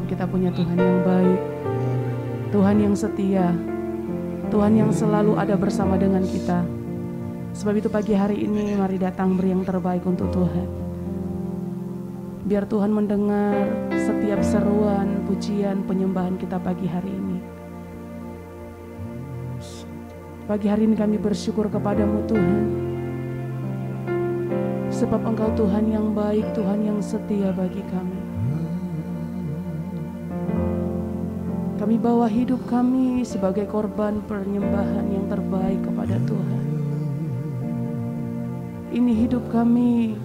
sebab kita punya Tuhan yang baik, Tuhan yang setia, Tuhan yang selalu ada bersama dengan kita. Sebab itu pagi hari ini mari datang beri yang terbaik untuk Tuhan. Biar Tuhan mendengar setiap seruan, pujian, penyembahan kita pagi hari ini. Pagi hari ini kami bersyukur kepadamu Tuhan, sebab Engkau Tuhan yang baik, Tuhan yang setia bagi kami. Kami bawa hidup kami sebagai korban penyembahan yang terbaik kepada Tuhan. Ini hidup kami,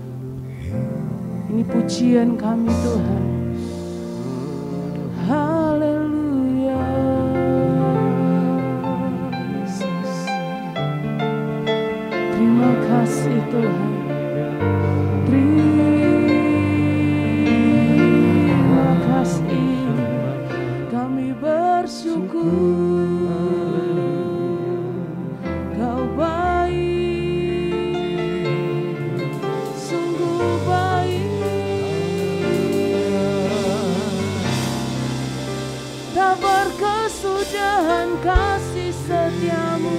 ini pujian kami Tuhan. Haleluya. Terima kasih Tuhan. Terima kasih. Kami bersyukur Kau baik, sungguh baik, tak berkesudahan kasih setiamu.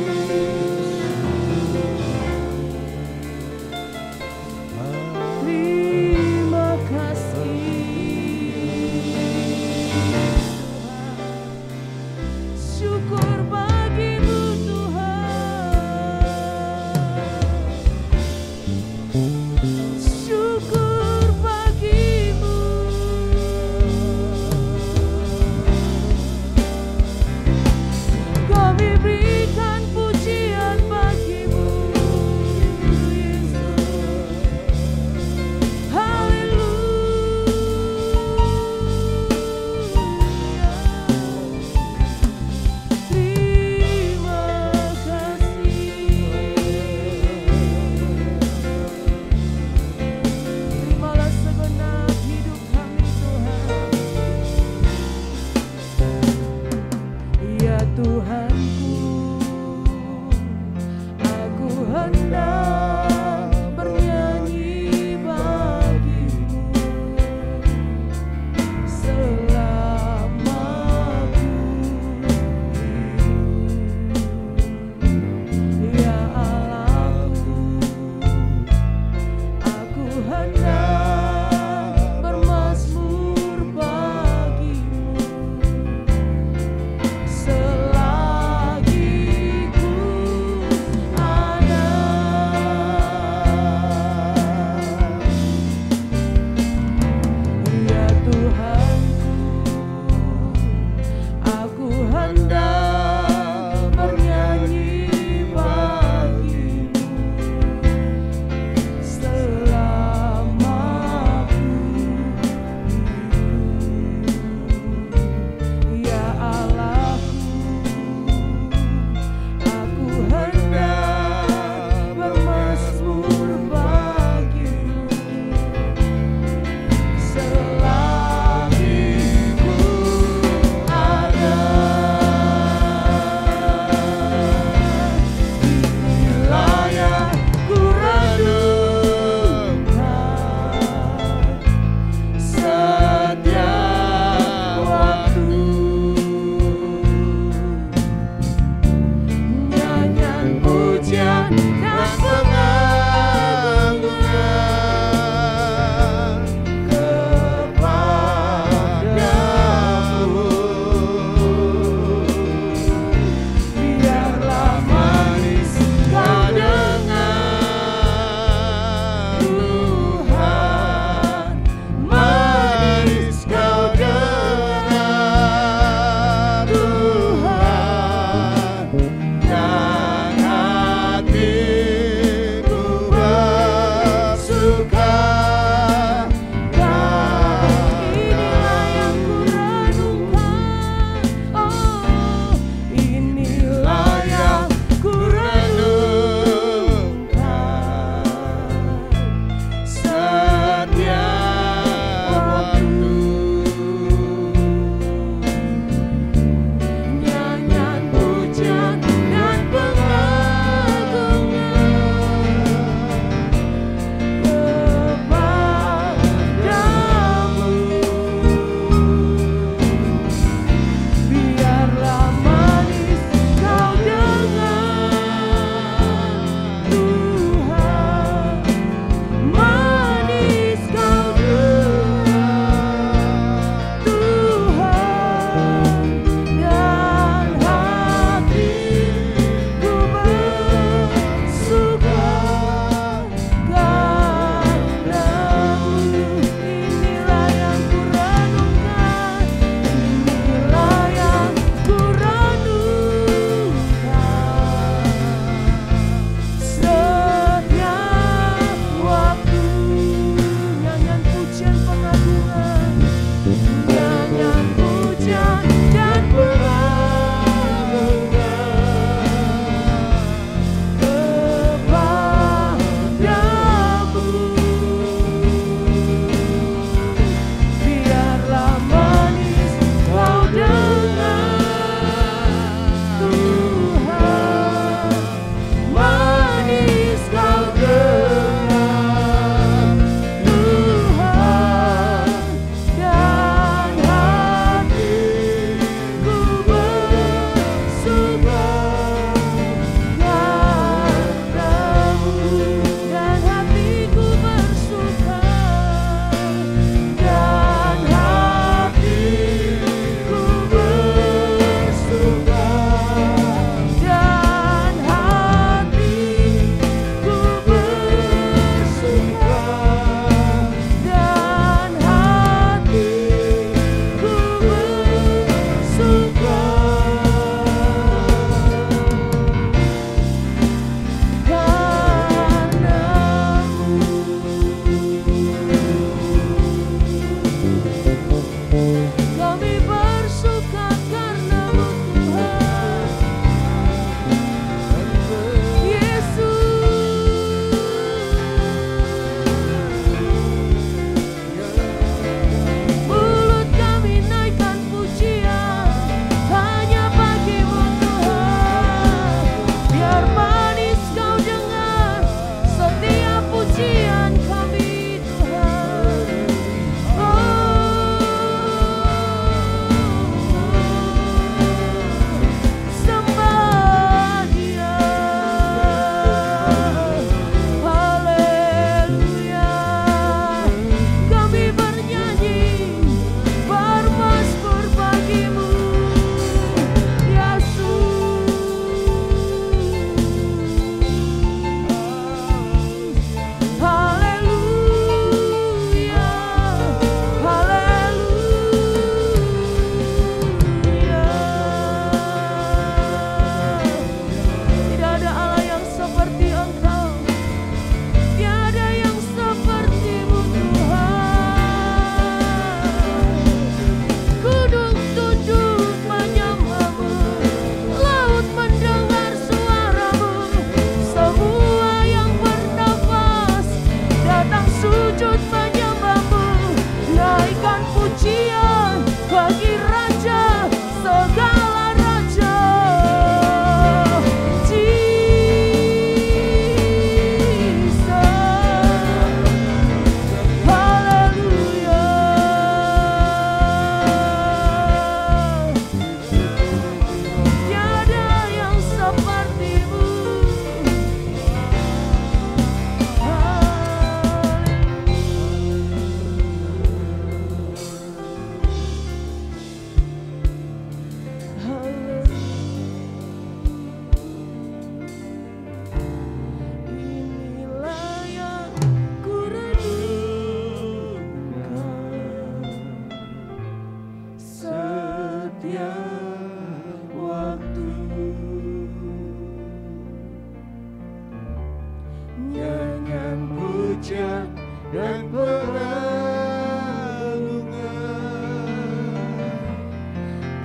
dan pengagungan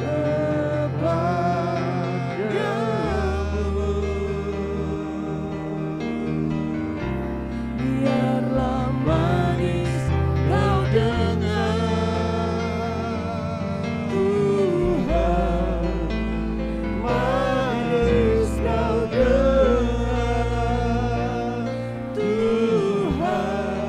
kepadamu. Biarlah manis kau dengar, Tuhan, manis kau dengar, Tuhan,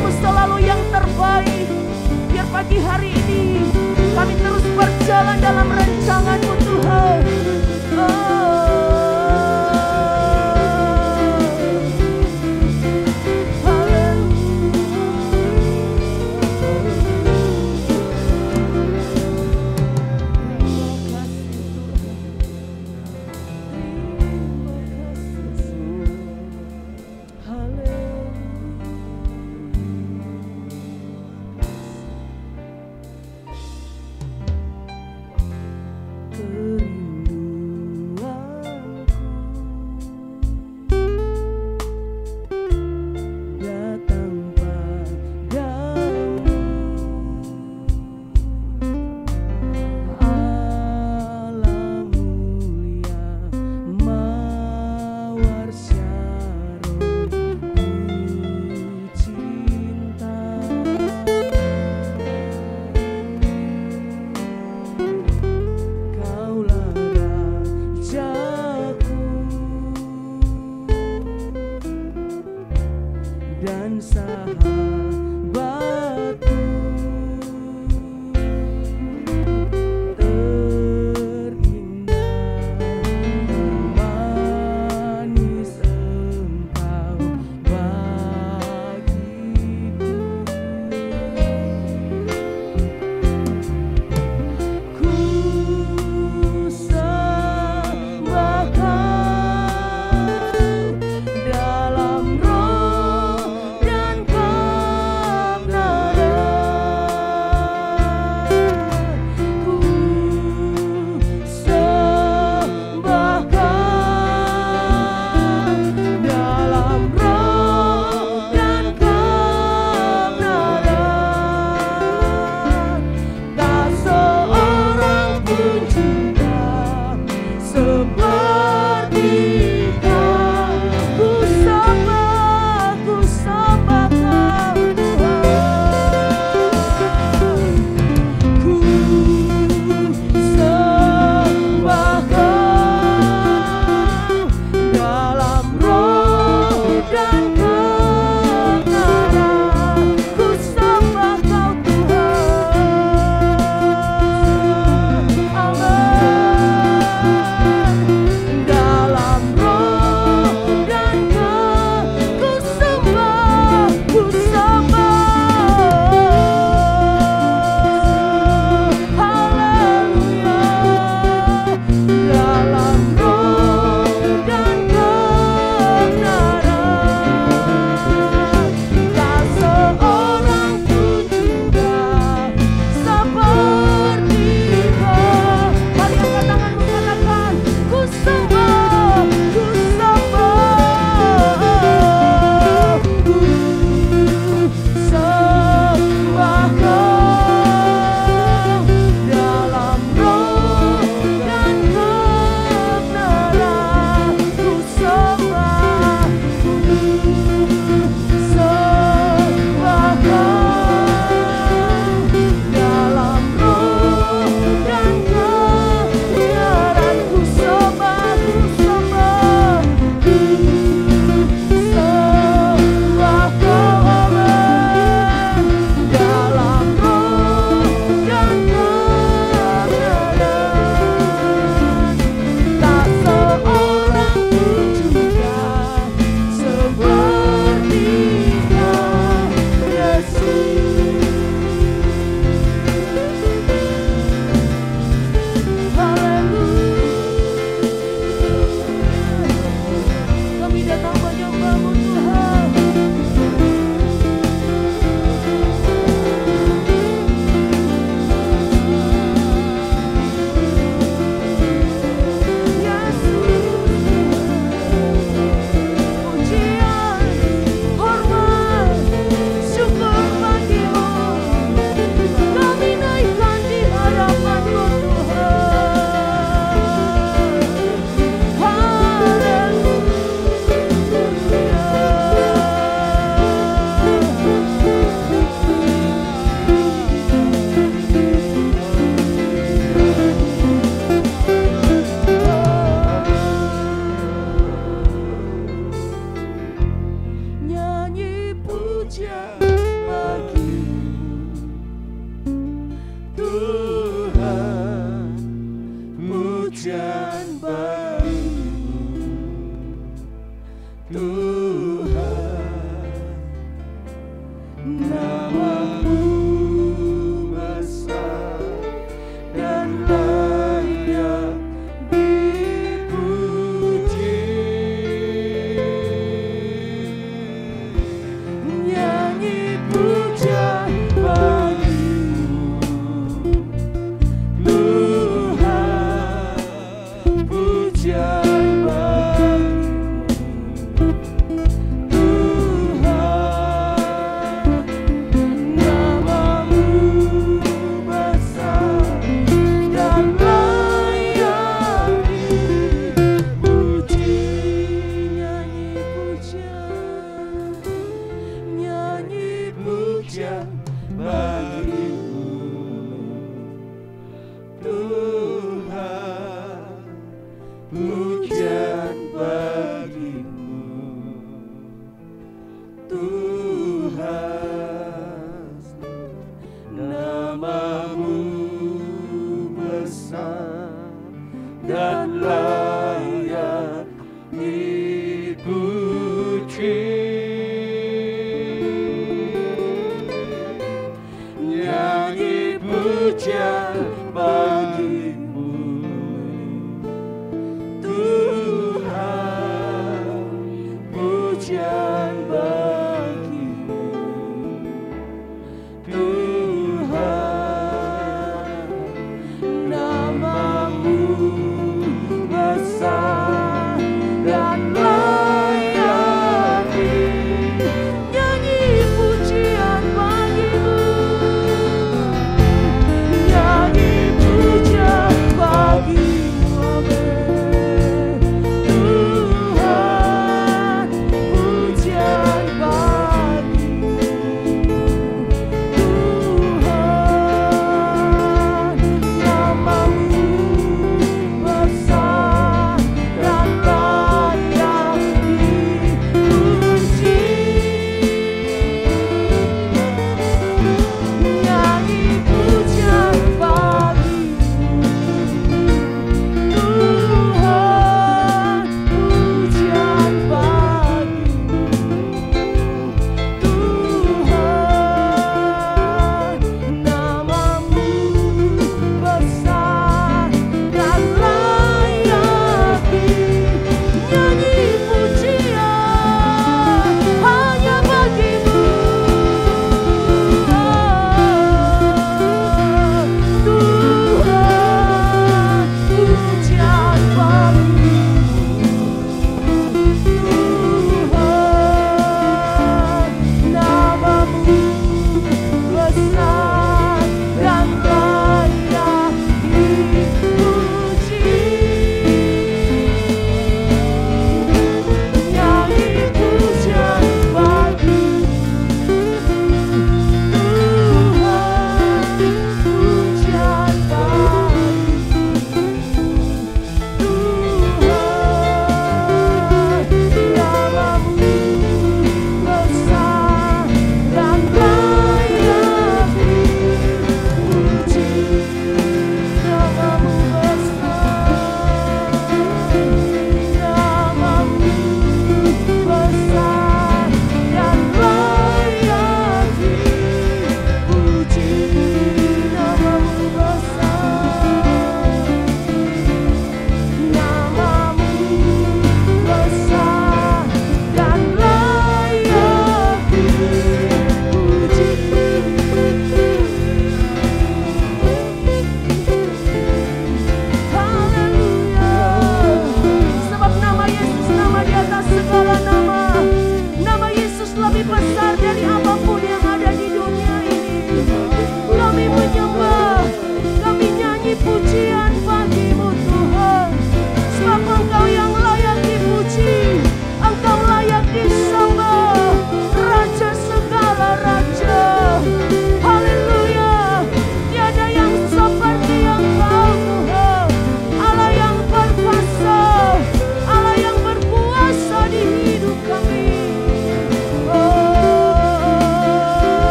Tuhan-Mu selalu yang terbaik. Biar pagi hari ini kami terus berjalan dalam rancangan-Mu Tuhan. Kerinduanku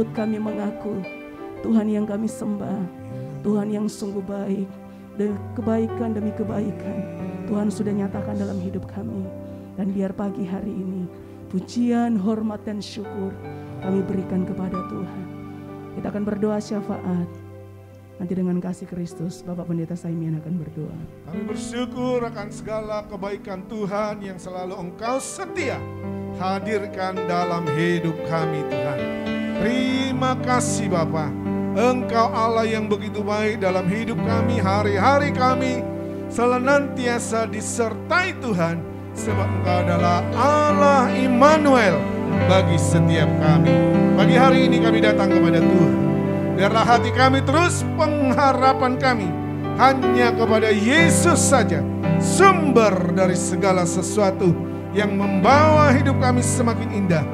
mulut kami mengaku Tuhan yang kami sembah, Tuhan yang sungguh baik, dan kebaikan demi kebaikan Tuhan sudah nyatakan dalam hidup kami. Dan biar pagi hari ini pujian, hormat, dan syukur kami berikan kepada Tuhan. Kita akan berdoa syafaat. Nanti dengan kasih Kristus, Bapak Pendeta Saimian akan berdoa. Kami bersyukur akan segala kebaikan Tuhan yang selalu Engkau setia hadirkan dalam hidup kami, Tuhan. Terima kasih Bapa. Engkau Allah yang begitu baik dalam hidup kami, hari-hari kami senantiasa disertai Tuhan, sebab Engkau adalah Allah Immanuel bagi setiap kami. Pagi hari ini kami datang kepada Tuhan. Biarlah hati kami terus pengharapan kami hanya kepada Yesus saja, sumber dari segala sesuatu yang membawa hidup kami semakin indah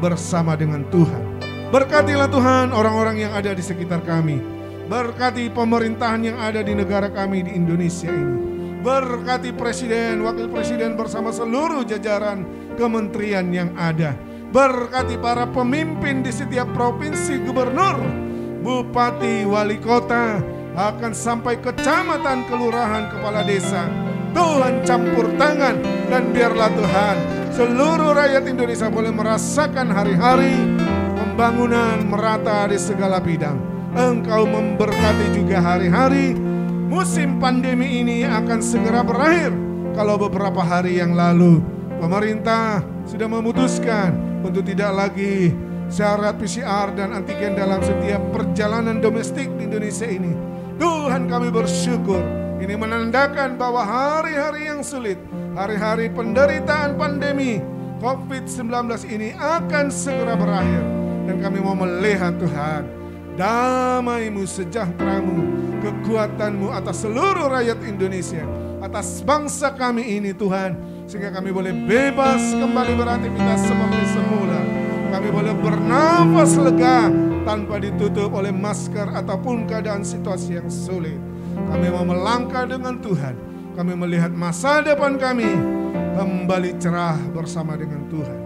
bersama dengan Tuhan. Berkatilah Tuhan orang-orang yang ada di sekitar kami. Berkati pemerintahan yang ada di negara kami di Indonesia ini. Berkati presiden, wakil presiden bersama seluruh jajaran kementerian yang ada. Berkati para pemimpin di setiap provinsi, gubernur, bupati, wali kota, akan sampai kecamatan, kelurahan, kepala desa. Tuhan campur tangan, dan biarlah Tuhan seluruh rakyat Indonesia boleh merasakan hari-hari pembangunan merata di segala bidang. Engkau memberkati juga hari-hari musim pandemi ini akan segera berakhir. Kalau beberapa hari yang lalu pemerintah sudah memutuskan untuk tidak lagi syarat PCR dan antigen dalam setiap perjalanan domestik di Indonesia ini. Tuhan, kami bersyukur. Ini menandakan bahwa hari-hari yang sulit, hari-hari penderitaan pandemi COVID-19 ini akan segera berakhir. Dan kami mau melihat Tuhan, damai-Mu, sejahtera-Mu, kekuatan-Mu atas seluruh rakyat Indonesia, atas bangsa kami ini Tuhan, sehingga kami boleh bebas kembali beraktivitas seperti semula. Kami boleh bernafas lega tanpa ditutup oleh masker ataupun keadaan situasi yang sulit. Kami mau melangkah dengan Tuhan. Kami melihat masa depan kami kembali cerah bersama dengan Tuhan.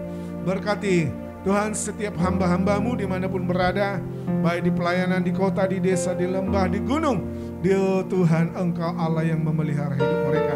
Berkati Tuhan setiap hamba-hamba-Mu dimanapun berada, baik di pelayanan, di kota, di desa, di lembah, di gunung. Dia Tuhan, Engkau Allah yang memelihara hidup mereka.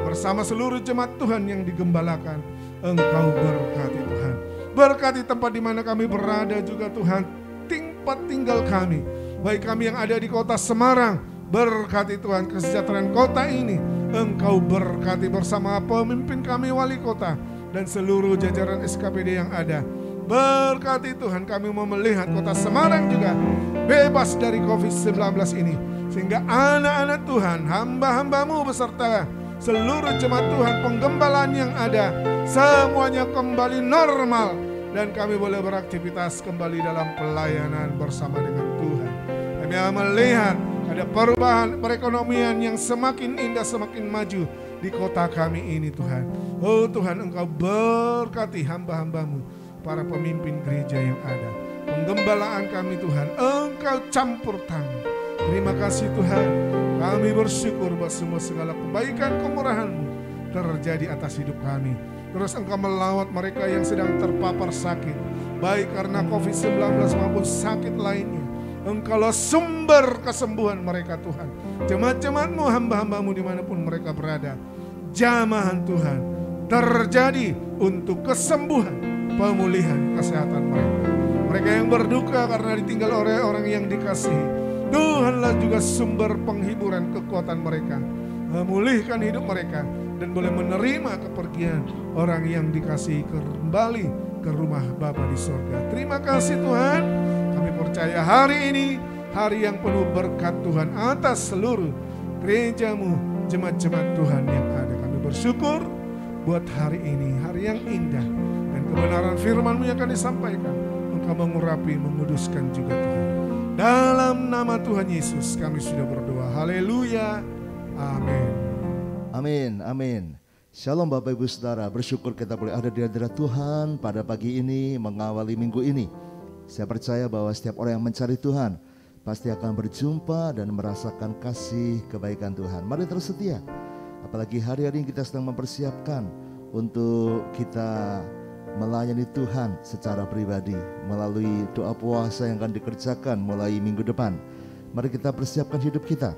Bersama seluruh jemaat Tuhan yang digembalakan, Engkau berkati Tuhan. Berkati tempat di mana kami berada juga Tuhan, tempat tinggal kami. Baik kami yang ada di kota Semarang, berkati Tuhan kesejahteraan kota ini. Engkau berkati bersama pemimpin kami, wali kota, dan seluruh jajaran SKPD yang ada. Berkati Tuhan, kami mau melihat kota Semarang juga bebas dari COVID-19 ini. Sehingga anak-anak Tuhan, hamba-hamba-Mu beserta seluruh jemaat Tuhan, penggembalaan yang ada, semuanya kembali normal. Dan kami boleh beraktivitas kembali dalam pelayanan bersama dengan Tuhan. Kami melihat ada perubahan perekonomian yang semakin indah, semakin maju di kota kami ini Tuhan. Oh Tuhan, Engkau berkati hamba-hamba-Mu, para pemimpin gereja yang ada. Penggembalaan kami Tuhan, Engkau campur tangan. Terima kasih Tuhan, kami bersyukur bahwa semua segala kebaikan kemurahan-Mu terjadi atas hidup kami. Terus Engkau melawat mereka yang sedang terpapar sakit, baik karena COVID-19 maupun sakit lainnya. Engkaulah sumber kesembuhan mereka Tuhan. Jemaat-jemaat-Mu, hamba-hamba-Mu dimanapun mereka berada, jamahan Tuhan terjadi untuk kesembuhan, pemulihan kesehatan mereka. Mereka yang berduka karena ditinggal oleh orang yang dikasihi, Tuhanlah juga sumber penghiburan kekuatan mereka. Memulihkan hidup mereka dan boleh menerima kepergian orang yang dikasihi kembali ke rumah Bapa di sorga. Terima kasih Tuhan. Kami percaya hari ini hari yang penuh berkat Tuhan atas seluruh gereja-Mu, jemaat-jemaat Tuhan yang ada. Kami bersyukur buat hari ini, hari yang indah, dan kebenaran firman-Mu yang akan disampaikan. Engkau mengurapi, menguduskan juga Tuhan. Dalam nama Tuhan Yesus kami sudah berdoa. Haleluya. Amin. Amin, amin. Shalom Bapak Ibu Saudara, bersyukur kita boleh ada di hadirat Tuhan pada pagi ini mengawali minggu ini. Saya percaya bahwa setiap orang yang mencari Tuhan pasti akan berjumpa dan merasakan kasih kebaikan Tuhan. Mari terus setia. Apalagi hari-hari ini kita sedang mempersiapkan untuk kita melayani Tuhan secara pribadi melalui doa puasa yang akan dikerjakan mulai minggu depan. Mari kita persiapkan hidup kita.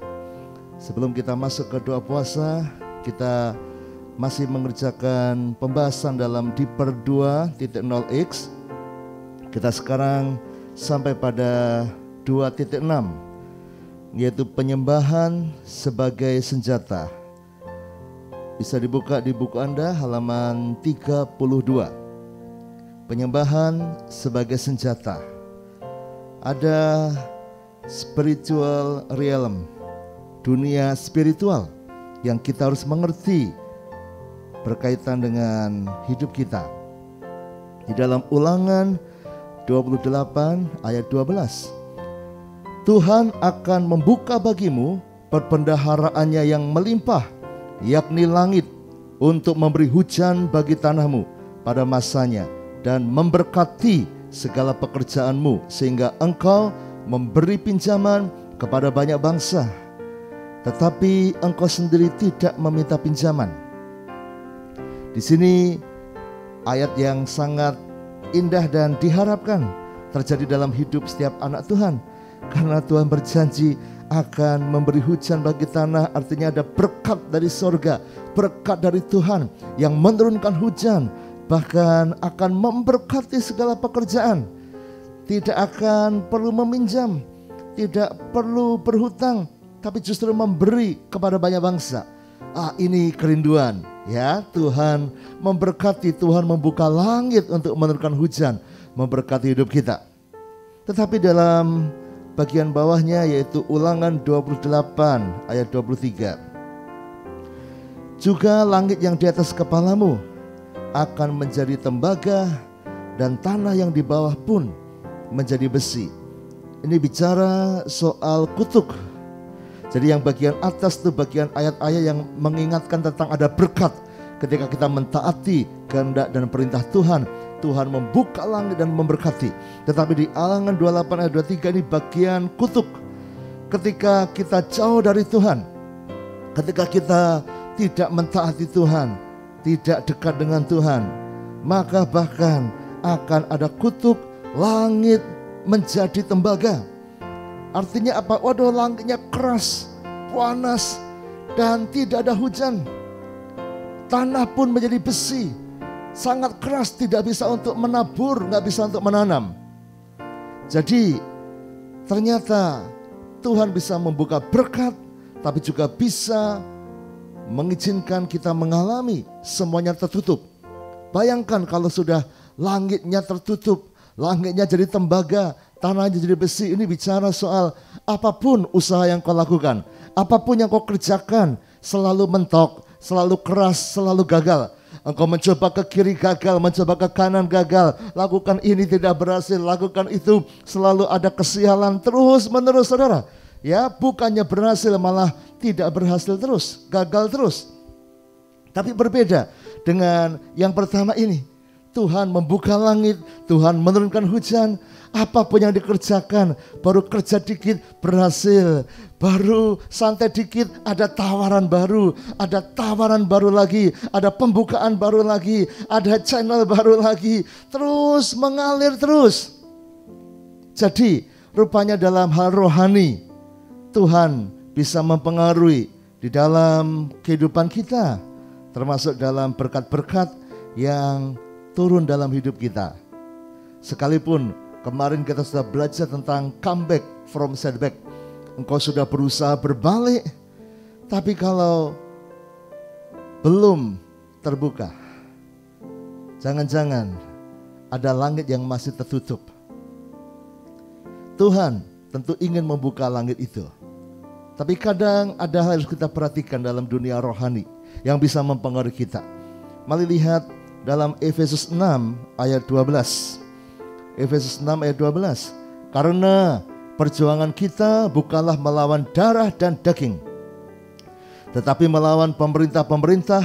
Sebelum kita masuk ke doa puasa, kita masih mengerjakan pembahasan dalam Deeper 2.0x. Kita sekarang sampai pada 2.6, yaitu penyembahan sebagai senjata. Bisa dibuka di buku Anda halaman 32. Penyembahan sebagai senjata. Ada spiritual realm, dunia spiritual yang kita harus mengerti berkaitan dengan hidup kita. Di dalam Ulangan 28 ayat 12, Tuhan akan membuka bagimu perbendaharaannya yang melimpah, yakni langit, untuk memberi hujan bagi tanahmu pada masanya dan memberkati segala pekerjaanmu, sehingga engkau memberi pinjaman kepada banyak bangsa, tetapi engkau sendiri tidak meminta pinjaman. Di sini ayat yang sangat indah dan diharapkan terjadi dalam hidup setiap anak Tuhan, karena Tuhan berjanji akan memberi hujan bagi tanah. Artinya ada berkat dari sorga, berkat dari Tuhan yang menurunkan hujan, bahkan akan memberkati segala pekerjaan. Tidak akan perlu meminjam, tidak perlu berhutang, tapi justru memberi kepada banyak bangsa. Ini kerinduan ya. Tuhan memberkati, Tuhan membuka langit untuk menurunkan hujan, memberkati hidup kita. Tetapi dalam bagian bawahnya, yaitu Ulangan 28 ayat 23, juga langit yang di atas kepalamu akan menjadi tembaga, dan tanah yang di bawah pun menjadi besi. Ini bicara soal kutuk. Jadi yang bagian atas itu bagian ayat-ayat yang mengingatkan tentang ada berkat. Ketika kita mentaati kehendak dan perintah Tuhan, Tuhan membuka langit dan memberkati. Tetapi di Ulangan 28 ayat 23 ini bagian kutuk. Ketika kita jauh dari Tuhan, ketika kita tidak mentaati Tuhan, tidak dekat dengan Tuhan, maka bahkan akan ada kutuk, langit menjadi tembaga. Artinya apa? Waduh, langitnya keras, panas, dan tidak ada hujan. Tanah pun menjadi besi, sangat keras, tidak bisa untuk menabur, nggak bisa untuk menanam. Jadi ternyata Tuhan bisa membuka berkat, tapi juga bisa mengizinkan kita mengalami semuanya tertutup. Bayangkan kalau sudah langitnya tertutup, langitnya jadi tembaga, tanahnya jadi besi. Ini bicara soal apapun usaha yang kau lakukan, apapun yang kau kerjakan, selalu mentok, selalu keras, selalu gagal. Engkau mencoba ke kiri gagal, mencoba ke kanan gagal, lakukan ini tidak berhasil, lakukan itu selalu ada kesialan terus menerus, saudara. Ya, bukannya berhasil, malah tidak berhasil terus, gagal terus. Tapi berbeda dengan yang pertama ini. Tuhan membuka langit, Tuhan menurunkan hujan. Apapun yang dikerjakan, baru kerja dikit berhasil, baru santai dikit ada tawaran baru, ada tawaran baru lagi, ada pembukaan baru lagi, ada channel baru lagi, terus mengalir terus. Jadi rupanya dalam hal rohani, Tuhan bisa mempengaruhi di dalam kehidupan kita, termasuk dalam berkat-berkat yang turun dalam hidup kita. Sekalipun kemarin kita sudah belajar tentang comeback from setback, engkau sudah berusaha berbalik, tapi kalau belum terbuka, jangan-jangan ada langit yang masih tertutup. Tuhan tentu ingin membuka langit itu, tapi kadang ada hal yang harus kita perhatikan dalam dunia rohani yang bisa mempengaruhi kita. Mari lihat dalam Efesus 6 ayat 12. Efesus 6 ayat 12. Karena perjuangan kita bukanlah melawan darah dan daging, tetapi melawan pemerintah-pemerintah,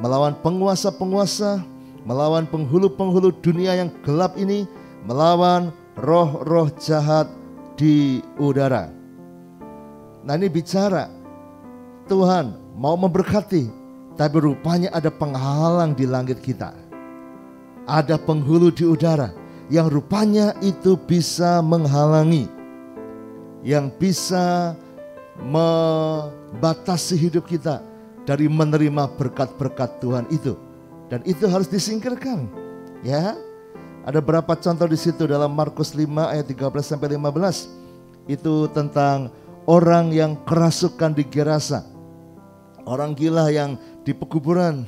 melawan penguasa-penguasa, melawan penghulu-penghulu dunia yang gelap ini, melawan roh-roh jahat di udara. Nah, ini bicara Tuhan mau memberkati, tapi rupanya ada penghalang di langit kita. ada penghulu di udara yang rupanya itu bisa menghalangi, yang bisa membatasi hidup kita dari menerima berkat-berkat Tuhan itu. Dan itu harus disingkirkan. Ya, ada berapa contoh di situ dalam Markus 5 ayat 13 sampai 15. Itu tentang orang yang kerasukan di Gerasa, orang gila yang di pekuburan,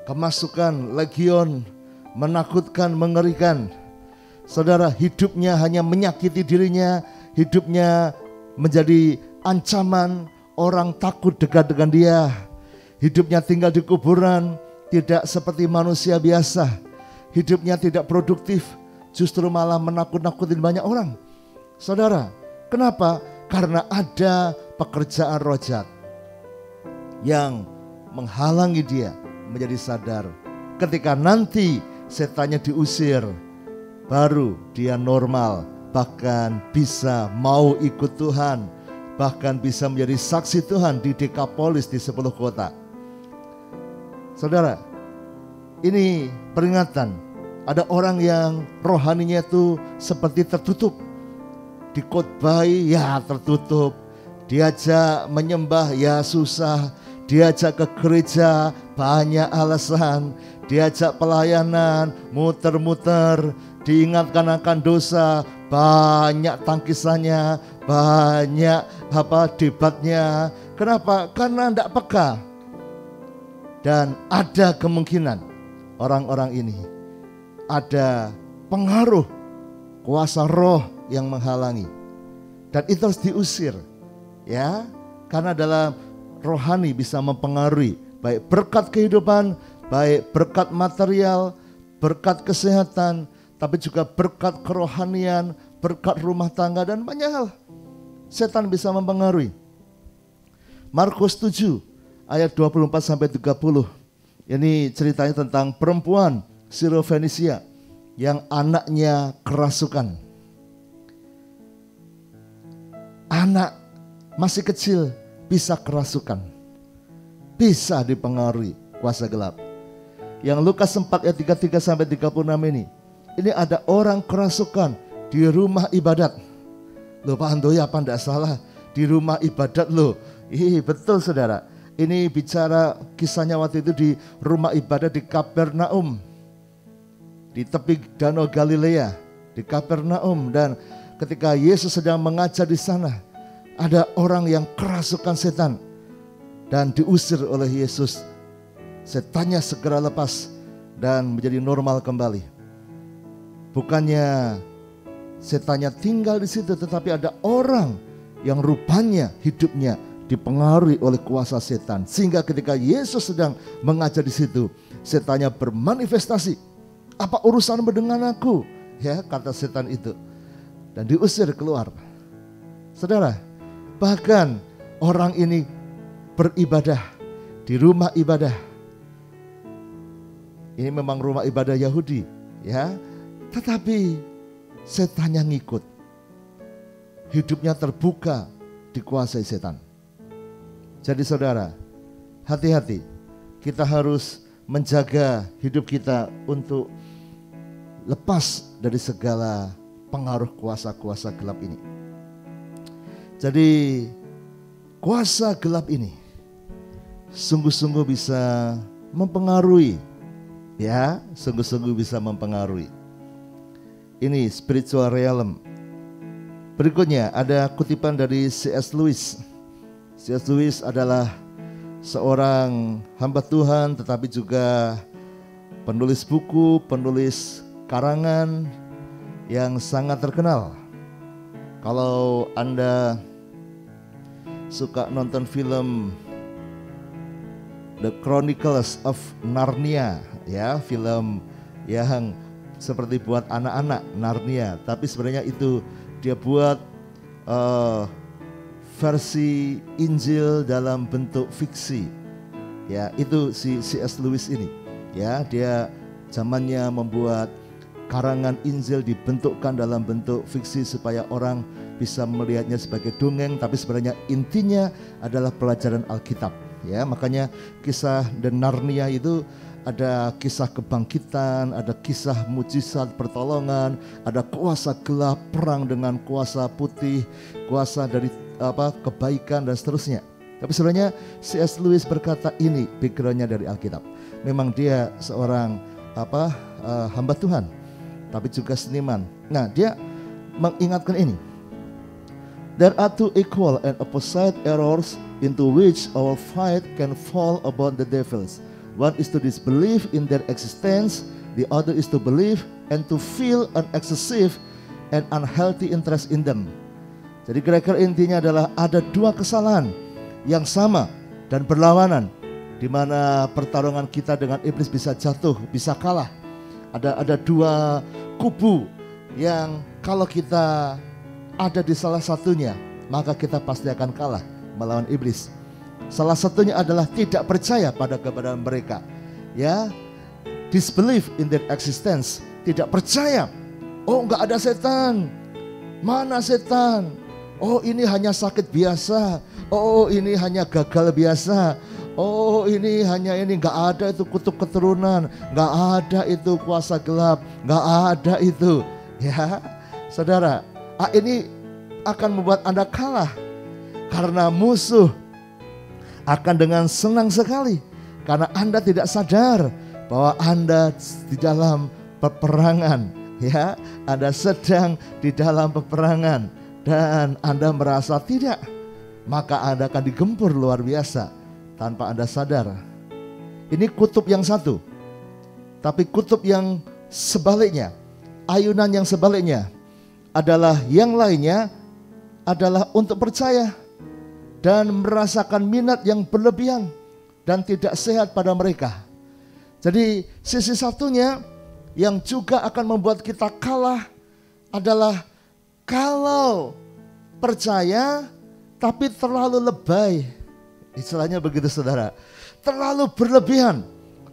kemasukan legion, menakutkan, mengerikan. Saudara, hidupnya hanya menyakiti dirinya, hidupnya menjadi ancaman, orang takut dekat dengan dia. Hidupnya tinggal di kuburan, tidak seperti manusia biasa. Hidupnya tidak produktif, justru malah menakut-nakutin banyak orang. Saudara, kenapa? Karena ada pekerjaan roh jahat yang menghalangi dia menjadi sadar. Ketika nanti setannya diusir, baru dia normal, bahkan bisa mau ikut Tuhan, bahkan bisa menjadi saksi Tuhan di Dekapolis, di 10 kota. Saudara, ini peringatan. Ada orang yang rohaninya itu seperti tertutup. Dikhotbahi ya tertutup, diajak menyembah ya susah, diajak ke gereja banyak alasan, diajak pelayanan muter-muter, diingatkan akan dosa banyak tangkisannya, banyak debatnya. Kenapa? Karena tidak peka. Dan ada kemungkinan orang-orang ini ada pengaruh kuasa roh yang menghalangi, dan itu harus diusir, ya, karena dalam rohani bisa mempengaruhi baik berkat kehidupan, baik berkat material, berkat kesehatan, tapi juga berkat kerohanian, berkat rumah tangga, dan banyak hal. Setan bisa mempengaruhi. Markus 7 ayat 24 sampai 30. Ini ceritanya tentang perempuan Sirofenisia yang anaknya kerasukan. Anak masih kecil bisa kerasukan, bisa dipengaruhi kuasa gelap. Yang Lukas 4 ayat 33 sampai 36 ini ada orang kerasukan di rumah ibadat. Loh Pak Handoyo, apa enggak salah di rumah ibadat loh? Betul saudara. Ini bicara kisahnya waktu itu di rumah ibadat di Kapernaum, di tepi Danau Galilea, di Kapernaum. Dan ketika Yesus sedang mengajar di sana, ada orang yang kerasukan setan dan diusir oleh Yesus. Setannya segera lepas dan menjadi normal kembali. Bukannya setannya tinggal di situ, tetapi ada orang yang rupanya hidupnya dipengaruhi oleh kuasa setan. Sehingga ketika Yesus sedang mengajar di situ, setannya bermanifestasi. Apa urusanmu dengan aku? Ya, kata setan itu. Dan diusir keluar. Saudara, bahkan orang ini beribadah di rumah ibadah. Ini memang rumah ibadah Yahudi, ya. Tetapi setannya ngikut. Hidupnya terbuka dikuasai setan. Jadi saudara, hati-hati. Kita harus menjaga hidup kita untuk lepas dari segala pengaruh kuasa-kuasa gelap ini. Jadi kuasa gelap ini sungguh-sungguh bisa mempengaruhi, ya, sungguh-sungguh bisa mempengaruhi. Ini spiritual realm. Berikutnya ada kutipan dari C.S. Lewis. C.S. Lewis adalah seorang hamba Tuhan, tetapi juga penulis buku, penulis karangan yang sangat terkenal. Kalau Anda suka nonton film The Chronicles of Narnia, ya, film yang seperti buat anak-anak, Narnia, tapi sebenarnya itu dia buat versi Injil dalam bentuk fiksi. Ya, itu si C.S. Lewis ini. Ya, dia zamannya membuat karangan Injil dibentukkan dalam bentuk fiksi supaya orang bisa melihatnya sebagai dongeng, tapi sebenarnya intinya adalah pelajaran Alkitab. Ya, makanya kisah The Narnia itu ada kisah kebangkitan, ada kisah mujizat pertolongan, ada kuasa gelap perang dengan kuasa putih, kuasa dari kebaikan dan seterusnya. Tapi sebenarnya C.S. Lewis berkata ini pikirannya dari Alkitab. Memang dia seorang hamba Tuhan, tapi juga seniman. Nah, dia mengingatkan ini. There are two equal and opposite errors into which our fight can fall upon the devils. One is to disbelieve in their existence, the other is to believe and to feel an excessive and unhealthy interest in them. Jadi kira-kira intinya adalah ada dua kesalahan yang sama dan berlawanan, di mana pertarungan kita dengan iblis bisa jatuh, bisa kalah. Ada dua kubu yang kalau kita ada di salah satunya, maka kita pasti akan kalah melawan iblis. Salah satunya adalah tidak percaya pada kebenaran mereka, ya, disbelief in their existence, tidak percaya. Oh, enggak ada setan. Mana setan? Oh, ini hanya sakit biasa. Oh, ini hanya gagal biasa. Oh, ini hanya ini, enggak ada itu kutuk keturunan, enggak ada itu kuasa gelap, enggak ada itu. Ya, saudara, ini akan membuat Anda kalah, karena musuh akan dengan senang sekali, karena Anda tidak sadar bahwa Anda di dalam peperangan, ya, Anda sedang di dalam peperangan dan Anda merasa tidak, maka Anda akan digempur luar biasa tanpa Anda sadar. Ini kutub yang satu, tapi kutub yang sebaliknya, ayunan yang sebaliknya adalah yang lainnya adalah untuk percaya dan merasakan minat yang berlebihan dan tidak sehat pada mereka. Jadi sisi satunya yang juga akan membuat kita kalah adalah kalau percaya tapi terlalu lebay. Istilahnya begitu, saudara. Terlalu berlebihan,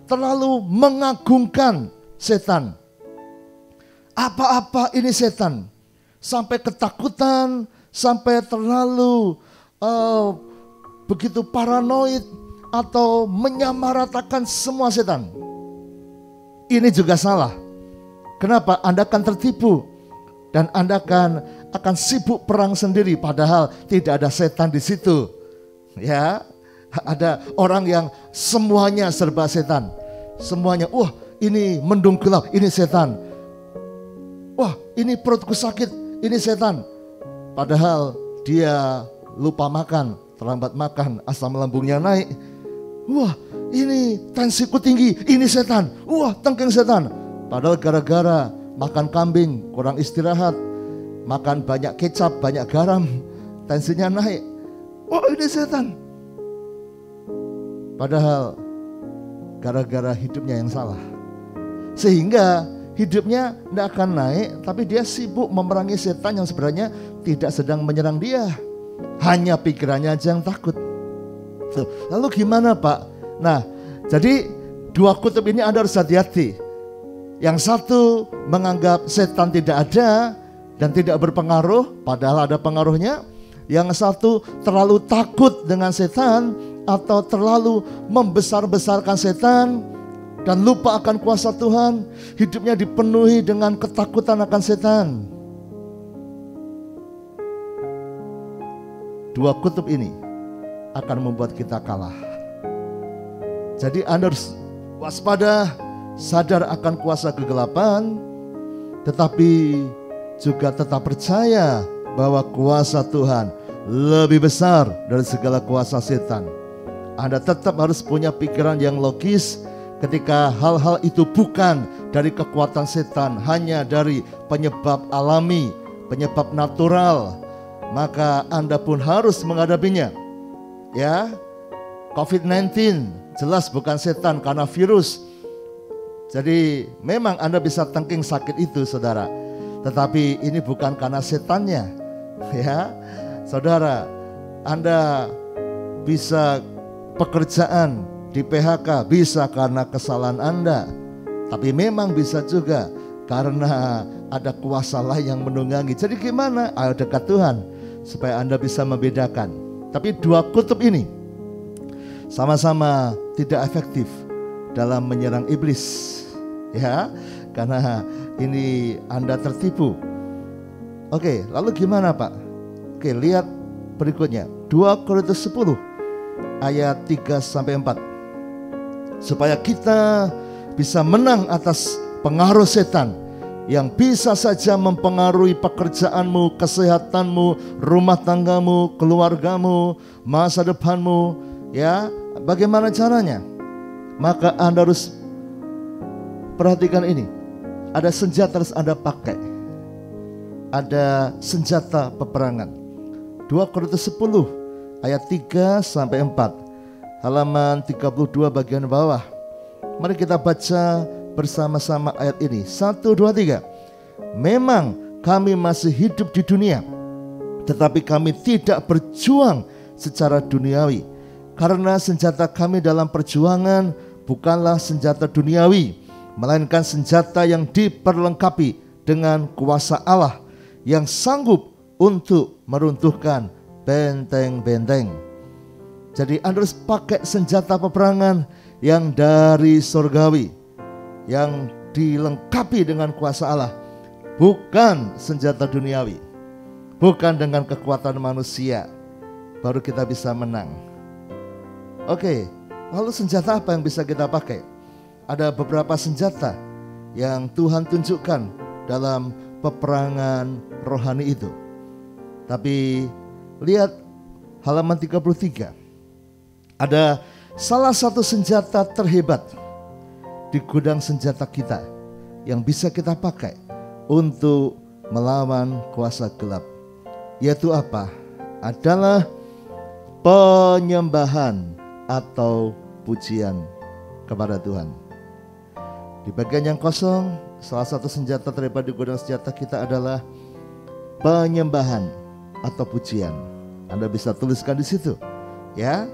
terlalu mengagungkan setan. Apa-apa ini setan, sampai ketakutan, sampai terlalu begitu paranoid atau menyamaratakan semua setan. Ini juga salah. Kenapa? Anda akan tertipu dan Anda akan sibuk perang sendiri, padahal tidak ada setan di situ. Ya, ada orang yang semuanya serba setan. Semuanya, wah, ini mendung gelap, ini setan. Wah, ini perutku sakit, ini setan. Padahal dia lupa makan, terlambat makan, asam lambungnya naik. Wah, ini tensiku tinggi, ini setan. Wah, tengking setan. Padahal gara-gara makan kambing, kurang istirahat, makan banyak kecap, banyak garam, tensinya naik. Wah, ini setan. Padahal gara-gara hidupnya yang salah, sehingga hidupnya tidak akan naik, tapi dia sibuk memerangi setan yang sebenarnya tidak sedang menyerang dia. Hanya pikirannya aja yang takut. Lalu gimana, Pak? Nah, jadi dua kutub ini Anda harus hati-hati. Yang satu menganggap setan tidak ada dan tidak berpengaruh, padahal ada pengaruhnya. Yang satu terlalu takut dengan setan atau terlalu membesar-besarkan setan dan lupa akan kuasa Tuhan. Hidupnya dipenuhi dengan ketakutan akan setan. Dua kutub ini akan membuat kita kalah. Jadi Anda harus waspada, sadar akan kuasa kegelapan, tetapi juga tetap percaya bahwa kuasa Tuhan lebih besar dari segala kuasa setan. Anda tetap harus punya pikiran yang logis ketika hal-hal itu bukan dari kekuatan setan, hanya dari penyebab alami, penyebab natural, maka Anda pun harus menghadapinya. Ya, COVID-19 jelas bukan setan karena virus. Jadi memang Anda bisa tengking sakit itu, saudara. Tetapi ini bukan karena setannya. Ya, saudara, Anda bisa pekerjaan di PHK bisa karena kesalahan Anda. Tapi memang bisa juga karena ada kuasa lain yang menunggangi. Jadi gimana? Ayo dekat Tuhan supaya Anda bisa membedakan. Tapi dua kutub ini sama-sama tidak efektif dalam menyerang iblis. Ya, karena ini Anda tertipu. Oke, lalu gimana Pak? Oke, lihat berikutnya. 2 Korintus 10 ayat 3-4. Supaya kita bisa menang atas pengaruh setan yang bisa saja mempengaruhi pekerjaanmu, kesehatanmu, rumah tanggamu, keluargamu, masa depanmu. Ya, bagaimana caranya? Maka Anda harus perhatikan ini. Ada senjata harus Anda pakai. Ada senjata peperangan. 2 Korintus 10 ayat 3-4. Halaman 32 bagian bawah. Mari kita baca bersama-sama ayat ini. 1, 2, 3. Memang kami masih hidup di dunia, tetapi kami tidak berjuang secara duniawi. Karena senjata kami dalam perjuangan bukanlah senjata duniawi, melainkan senjata yang diperlengkapi dengan kuasa Allah yang sanggup untuk meruntuhkan benteng-benteng. Jadi Anda harus pakai senjata peperangan yang dari surgawi, yang dilengkapi dengan kuasa Allah, bukan senjata duniawi, bukan dengan kekuatan manusia, baru kita bisa menang. Oke, lalu senjata apa yang bisa kita pakai? Ada beberapa senjata yang Tuhan tunjukkan dalam peperangan rohani itu. Tapi lihat halaman 33. Ada salah satu senjata terhebat di gudang senjata kita yang bisa kita pakai untuk melawan kuasa gelap. Yaitu apa? Adalah penyembahan atau pujian kepada Tuhan. Di bagian yang kosong, salah satu senjata terhebat di gudang senjata kita adalah penyembahan atau pujian. Anda bisa tuliskan di situ. Ya,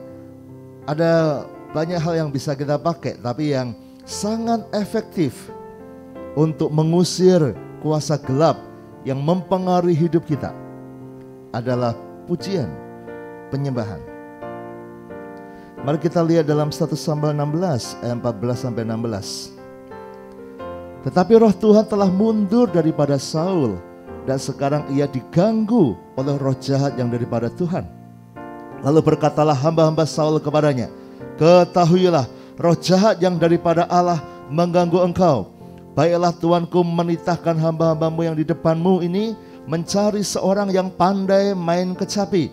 ada banyak hal yang bisa kita pakai, tapi yang sangat efektif untuk mengusir kuasa gelap yang mempengaruhi hidup kita adalah pujian, penyembahan. Mari kita lihat dalam 1 Samuel 16 ayat 14-16. Tetapi roh Tuhan telah mundur daripada Saul, dan sekarang ia diganggu oleh roh jahat yang daripada Tuhan. Lalu berkatalah hamba-hamba Saul kepadanya, ketahuilah, roh jahat yang daripada Allah mengganggu engkau. Baiklah Tuanku menitahkan hamba-hambamu yang di depanmu ini mencari seorang yang pandai main kecapi.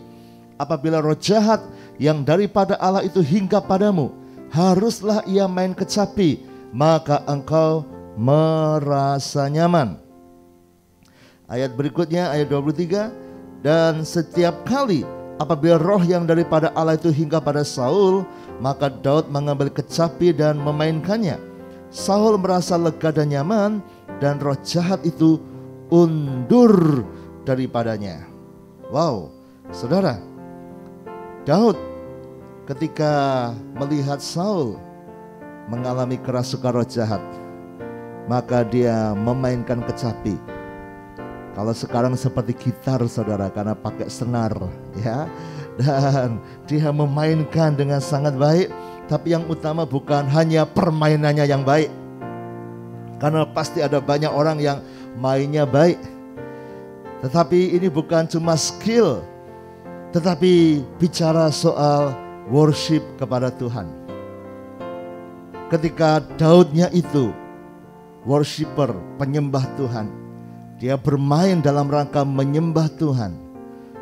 Apabila roh jahat yang daripada Allah itu hinggap padamu, haruslah ia main kecapi, maka engkau merasa nyaman. Ayat berikutnya, ayat 23. Dan setiap kali apabila roh yang daripada Allah itu hinggap pada Saul, maka Daud mengambil kecapi dan memainkannya. Saul merasa lega dan nyaman, dan roh jahat itu undur daripadanya. Wow, saudara, Daud ketika melihat Saul mengalami kerasukan roh jahat, maka dia memainkan kecapi. Kalau sekarang seperti gitar saudara, karena pakai senar ya, dan dia memainkan dengan sangat baik. Tapi yang utama bukan hanya permainannya yang baik, karena pasti ada banyak orang yang mainnya baik, tetapi ini bukan cuma skill, tetapi bicara soal worship kepada Tuhan. Ketika Daudnya itu worshiper, penyembah Tuhan, dia bermain dalam rangka menyembah Tuhan,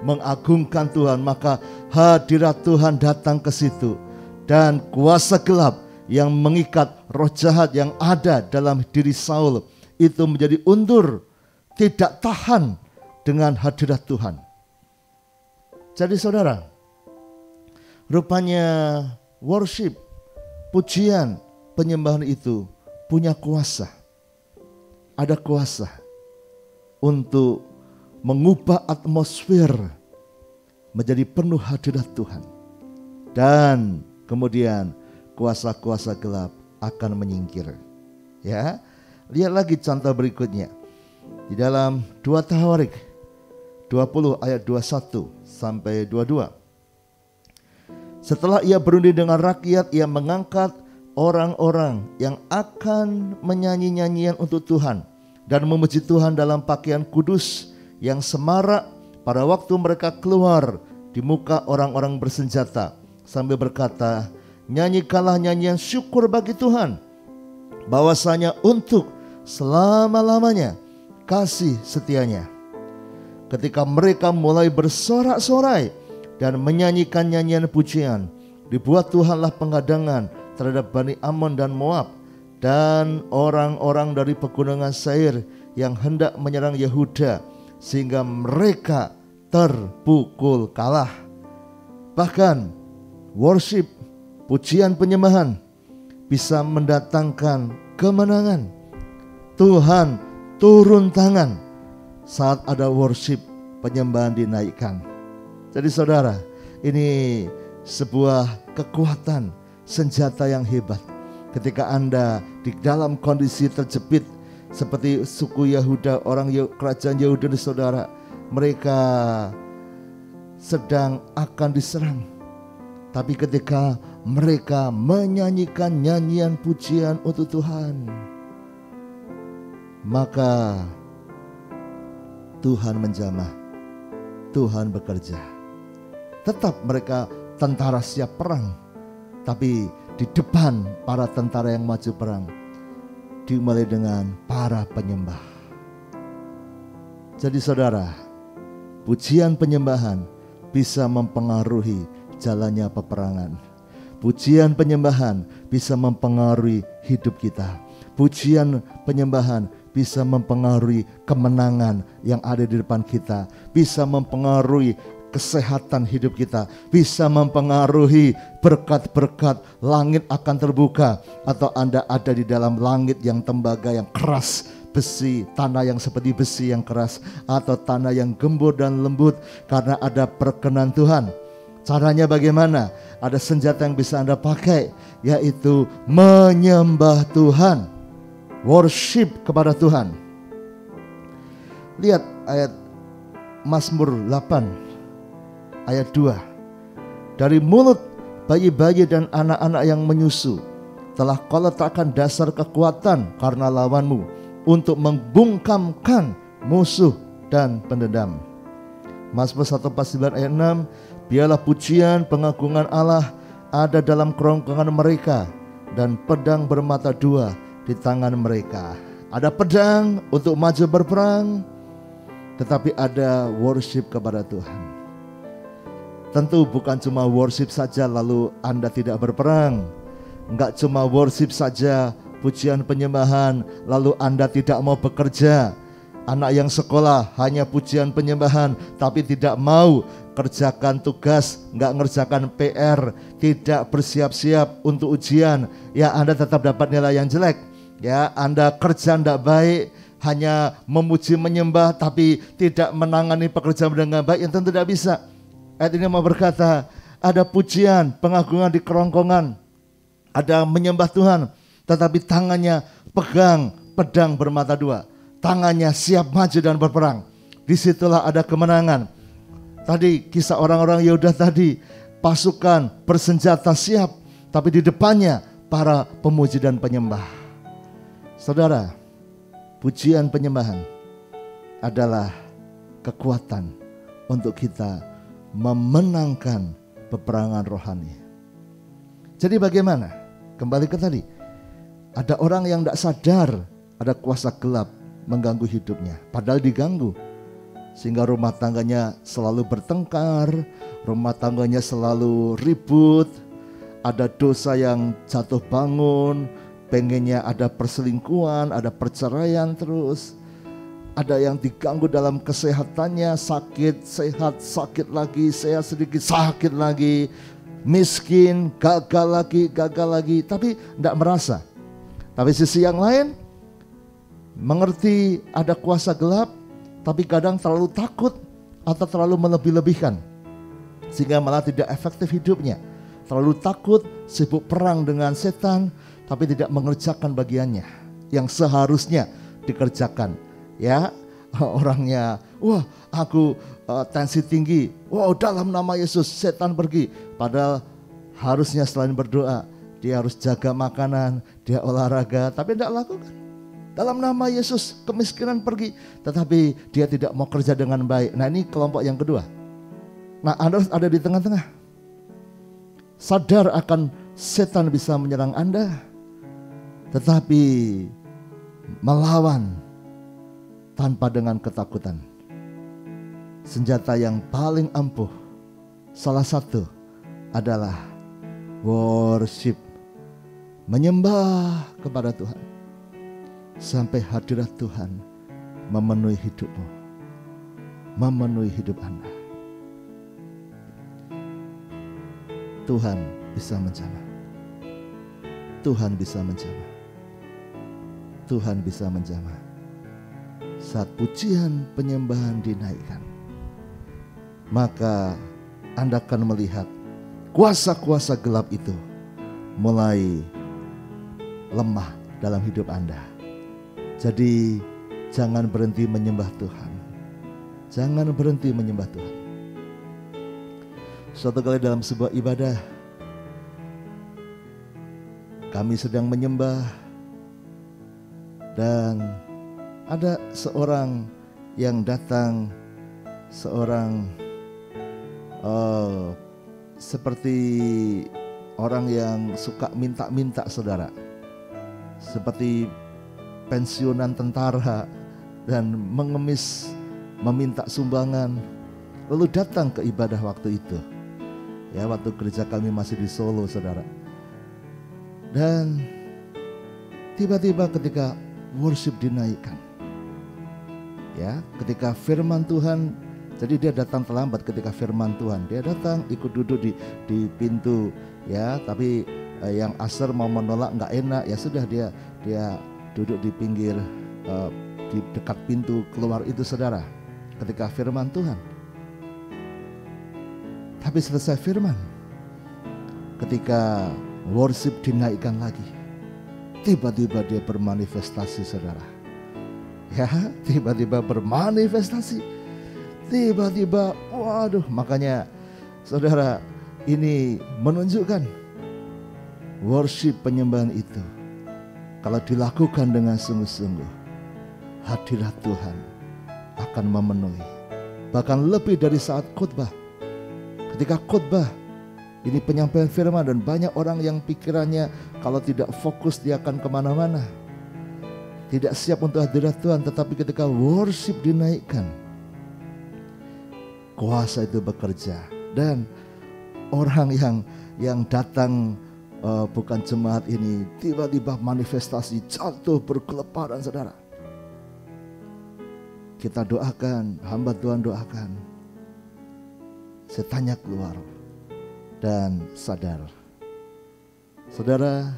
mengagungkan Tuhan, maka hadirat Tuhan datang ke situ. Dan kuasa gelap yang mengikat roh jahat yang ada dalam diri Saul itu menjadi undur, tidak tahan dengan hadirat Tuhan. Jadi saudara, rupanya worship, pujian, penyembahan itu punya kuasa. Ada kuasa untuk mengubah atmosfer menjadi penuh hadirat Tuhan. Dan kemudian kuasa-kuasa gelap akan menyingkir. Ya, lihat lagi contoh berikutnya. Di dalam 2 Tawarik 20 ayat 21 sampai 22. Setelah ia berunding dengan rakyat, ia mengangkat orang-orang yang akan menyanyi nyanyian untuk Tuhan dan memuji Tuhan dalam pakaian kudus yang semarak pada waktu mereka keluar di muka orang-orang bersenjata sambil berkata, nyanyikanlah nyanyian syukur bagi Tuhan, bahwasanya untuk selama-lamanya kasih setianya. Ketika mereka mulai bersorak-sorai dan menyanyikan nyanyian pujian, dibuat Tuhanlah pengadangan terhadap Bani Ammon dan Moab dan orang-orang dari pegunungan Seir yang hendak menyerang Yehuda, sehingga mereka terpukul kalah. Bahkan worship, pujian penyembahan bisa mendatangkan kemenangan. Tuhan turun tangan saat ada worship, penyembahan dinaikkan. Jadi saudara, ini sebuah kekuatan, senjata yang hebat. Ketika Anda di dalam kondisi terjepit seperti suku Yehuda, orang kerajaan Yehuda, saudara, mereka sedang akan diserang. Tapi ketika mereka menyanyikan nyanyian pujian untuk Tuhan, maka Tuhan menjamah, Tuhan bekerja. Tetap mereka tentara siap perang, tapi di depan para tentara yang maju perang dimulai dengan para penyembah. Jadi saudara, pujian penyembahan bisa mempengaruhi jalannya peperangan. Pujian penyembahan bisa mempengaruhi hidup kita. Pujian penyembahan bisa mempengaruhi kemenangan yang ada di depan kita, bisa mempengaruhi kesehatan hidup kita, bisa mempengaruhi berkat-berkat. Langit akan terbuka, atau Anda ada di dalam langit yang tembaga, yang keras, besi, tanah yang seperti besi yang keras, atau tanah yang gembur dan lembut karena ada perkenan Tuhan. Caranya bagaimana? Ada senjata yang bisa Anda pakai, yaitu menyembah Tuhan, worship kepada Tuhan. Lihat ayat Mazmur 8 ayat 2. Dari mulut bayi-bayi dan anak-anak yang menyusu telah kau letakkan dasar kekuatan karena lawanmu, untuk membungkamkan musuh dan pendendam. Mazmur 149 ayat 6. Biarlah pujian pengagungan Allah ada dalam kerongkongan mereka, dan pedang bermata dua di tangan mereka. Ada pedang untuk maju berperang, tetapi ada worship kepada Tuhan. Tentu bukan cuma worship saja lalu Anda tidak berperang. Enggak cuma worship saja, pujian penyembahan lalu Anda tidak mau bekerja. Anak yang sekolah hanya pujian penyembahan tapi tidak mau kerjakan tugas, enggak ngerjakan PR, tidak bersiap-siap untuk ujian, ya Anda tetap dapat nilai yang jelek. Ya, Anda kerja tidak baik, hanya memuji menyembah tapi tidak menangani pekerjaan dengan baik, yang tentu tidak bisa. Ayat ini mau berkata, ada pujian, pengagungan di kerongkongan, ada menyembah Tuhan, tetapi tangannya pegang pedang bermata dua. Tangannya siap maju dan berperang. Disitulah ada kemenangan. Tadi kisah orang-orang Yehuda tadi, pasukan bersenjata siap, tapi di depannya para pemuji dan penyembah. Saudara, pujian penyembahan adalah kekuatan untuk kita memenangkan peperangan rohani. Jadi bagaimana? Kembali ke tadi, ada orang yang tidak sadar ada kuasa gelap mengganggu hidupnya, padahal diganggu, sehingga rumah tangganya selalu bertengkar, rumah tangganya selalu ribut, ada dosa yang jatuh bangun, pengennya ada perselingkuhan, ada perceraian terus, ada yang diganggu dalam kesehatannya, sakit, sehat, sakit lagi, sehat sedikit, sakit lagi, miskin, gagal lagi, tapi tidak merasa. Tapi sisi yang lain, mengerti ada kuasa gelap, tapi kadang terlalu takut atau terlalu melebih-lebihkan, sehingga malah tidak efektif hidupnya. Terlalu takut, sibuk perang dengan setan, tapi tidak mengerjakan bagiannya yang seharusnya dikerjakan. Ya, orangnya, wah aku tensi tinggi, wow dalam nama Yesus setan pergi. Padahal harusnya selain berdoa, dia harus jaga makanan, dia olahraga, tapi tidak lakukan. Dalam nama Yesus kemiskinan pergi, tetapi dia tidak mau kerja dengan baik. Nah, ini kelompok yang kedua. Nah, Anda harus ada di tengah-tengah. Sadar akan setan bisa menyerang Anda, tetapi melawan tanpa dengan ketakutan. Senjata yang paling ampuh, salah satu adalah worship. Menyembah kepada Tuhan sampai hadirat Tuhan memenuhi hidupmu, memenuhi hidup Anda. Tuhan bisa menjamah. Tuhan bisa menjamah. Tuhan bisa menjamah. Saat pujian penyembahan dinaikkan, maka Anda akan melihat kuasa-kuasa gelap itu mulai lemah dalam hidup Anda. Jadi jangan berhenti menyembah Tuhan. Jangan berhenti menyembah Tuhan. Suatu kali dalam sebuah ibadah, kami sedang menyembah dan ada seorang yang datang, seorang seperti orang yang suka minta-minta, saudara, seperti pensiunan tentara dan mengemis meminta sumbangan, lalu datang ke ibadah waktu itu. Ya, waktu gereja kami masih di Solo, saudara. Dan tiba-tiba ketika worship dinaikkan, ya, ketika firman Tuhan, jadi dia datang terlambat ketika firman Tuhan. Dia datang ikut duduk di pintu, ya, tapi yang Aser mau menolak nggak enak, ya sudah dia duduk di pinggir di dekat pintu keluar itu, saudara, ketika firman Tuhan. Tapi selesai firman, ketika worship dinaikkan lagi, tiba-tiba dia bermanifestasi, saudara. Ya, tiba-tiba bermanifestasi. Tiba-tiba, waduh, makanya saudara, ini menunjukkan worship penyembahan itu kalau dilakukan dengan sungguh-sungguh, hadirat Tuhan akan memenuhi. Bahkan lebih dari saat khotbah. Ketika khotbah, ini penyampaian firman dan banyak orang yang pikirannya kalau tidak fokus dia akan kemana-mana, tidak siap untuk hadirat Tuhan. Tetapi ketika worship dinaikkan, kuasa itu bekerja. Dan orang yang datang bukan jemaat ini, tiba-tiba manifestasi, jatuh berkeleparan, saudara. Kita doakan, hamba Tuhan doakan, setannya keluar dan sadar. Saudara,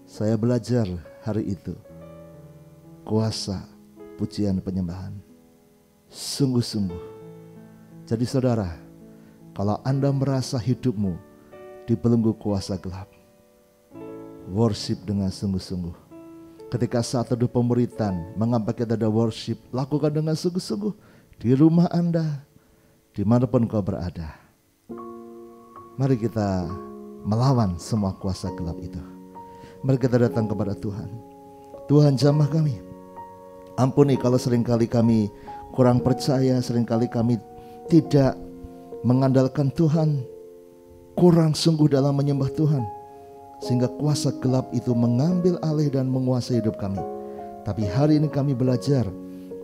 saya belajar hari itu kuasa pujian penyembahan sungguh-sungguh. Jadi saudara, kalau Anda merasa hidupmu dibelenggu kuasa gelap, worship dengan sungguh-sungguh. Ketika saat teduh pemuritan, mengapa kita ada worship, lakukan dengan sungguh-sungguh di rumah Anda, dimanapun kau berada. Mari kita melawan semua kuasa gelap itu. Mari kita datang kepada Tuhan. Tuhan, jamah kami. Ampuni kalau seringkali kami kurang percaya, seringkali kami tidak mengandalkan Tuhan, kurang sungguh dalam menyembah Tuhan, sehingga kuasa gelap itu mengambil alih dan menguasai hidup kami. Tapi hari ini kami belajar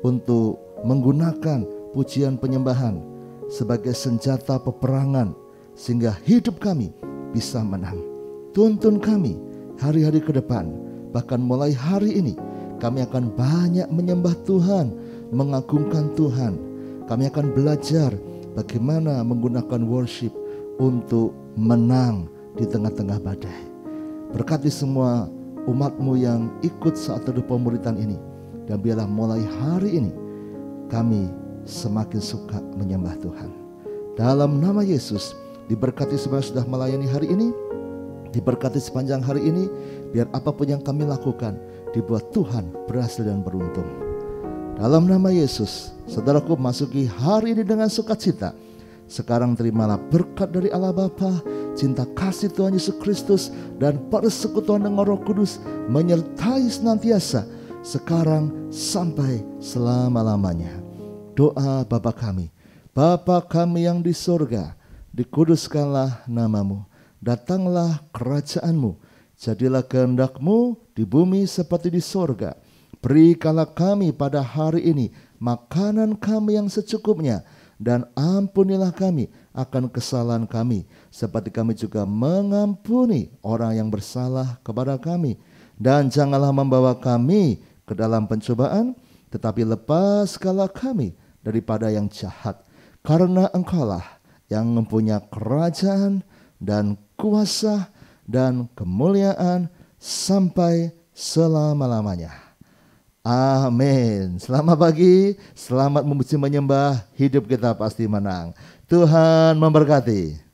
untuk menggunakan pujian penyembahan sebagai senjata peperangan, sehingga hidup kami bisa menang. Tuntun kami hari-hari ke depan, bahkan mulai hari ini kami akan banyak menyembah Tuhan, mengagungkan Tuhan. Kami akan belajar bagaimana menggunakan worship untuk menang di tengah-tengah badai. Berkati semua umat-Mu yang ikut saat teduh pemuritan ini, dan biarlah mulai hari ini kami semakin suka menyembah Tuhan. Dalam nama Yesus, diberkati semua yang sudah melayani hari ini, diberkati sepanjang hari ini, biar apapun yang kami lakukan dibuat Tuhan berhasil dan beruntung. Dalam nama Yesus, saudaraku masuki hari ini dengan sukacita. Sekarang terimalah berkat dari Allah Bapa, cinta kasih Tuhan Yesus Kristus dan persekutuan dengan Roh Kudus menyertai senantiasa sekarang sampai selama-lamanya. Doa Bapa kami. Bapa kami yang di surga, dikuduskanlah namamu, datanglah kerajaan-Mu, jadilah kehendak-Mu di bumi seperti di surga. Berikanlah kami pada hari ini makanan kami yang secukupnya, dan ampunilah kami akan kesalahan kami, seperti kami juga mengampuni orang yang bersalah kepada kami. Dan janganlah membawa kami ke dalam pencobaan, tetapi lepaskanlah kami daripada yang jahat. Karena Engkaulah yang mempunyai kerajaan dan kuasa dan kemuliaan sampai selama-lamanya. Amin. Selamat pagi, selamat memuji menyembah, hidup kita pasti menang. Tuhan memberkati.